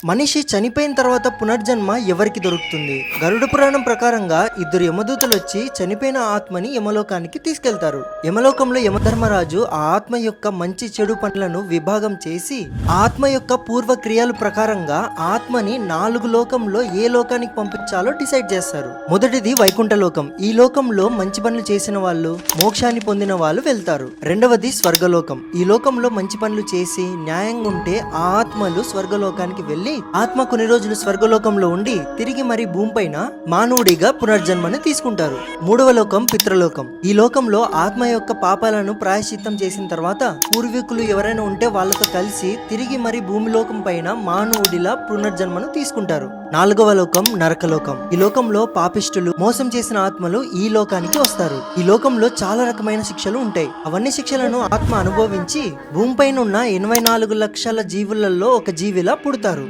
మనిషి చనిపోయిన తర్వాత పునర్జన్మ ఎవరికి దొరుకుతుంది? గరుడ పురాణం ప్రకారంగా ఇద్దరు యమదూతలు వచ్చి చనిపోయిన ఆత్మని యమలోకానికి తీసుకెళ్తారు. యమలోకంలో యమధర్మరాజు ఆ ఆత్మ యొక్క మంచి చెడు పనులను విభాగం చేసి ఆత్మ యొక్క పూర్వ క్రియల ప్రకారంగా ఆత్మని 4 లోకంలో ఏ లోకానికి పంపించాలో డిసైడ్ చేస్తారు. మొదటిది వైకుంఠ లోకం. ఈ లోకంలో మంచి పనులు చేసిన వాళ్ళు, మోక్షాన్ని పొందిన వాళ్ళు వెళ్తారు. రెండవది స్వర్గలోకం. ఈ లోకంలో మంచి పనులు చేసి న్యాయంగా ఉంటే ఆ ఆత్మలు స్వర్గలోకానికి వెళ్లి ఆత్మ కొన్ని రోజులు స్వర్గలోకంలో ఉండి తిరిగి మరి భూమిపైన మానవుడిగా పునర్జన్మని తీసుకుంటారు. మూడవ లోకం పితృలోకం. ఈ లోకంలో ఆత్మ యొక్క పాపాలను ప్రాయశ్చిత్తం చేసిన తర్వాత పూర్వీకులు ఎవరైనా ఉంటే వాళ్ళతో కలిసి తిరిగి మరి భూమి లోకం పైన మానవుడిలా పునర్జన్మను తీసుకుంటారు. నాలుగవ లోకం నరకలోకం. ఈ లోకంలో పాపిష్టులు, మోసం చేసిన ఆత్మలు ఈ లోకానికి వస్తారు. ఈ లోకంలో చాలా రకమైన శిక్షలు ఉంటాయి. అవన్నీ శిక్షలను ఆత్మ అనుభవించి భూమిపైన ఉన్న 84 లక్షల జీవులలో ఒక జీవిలా పుడతారు.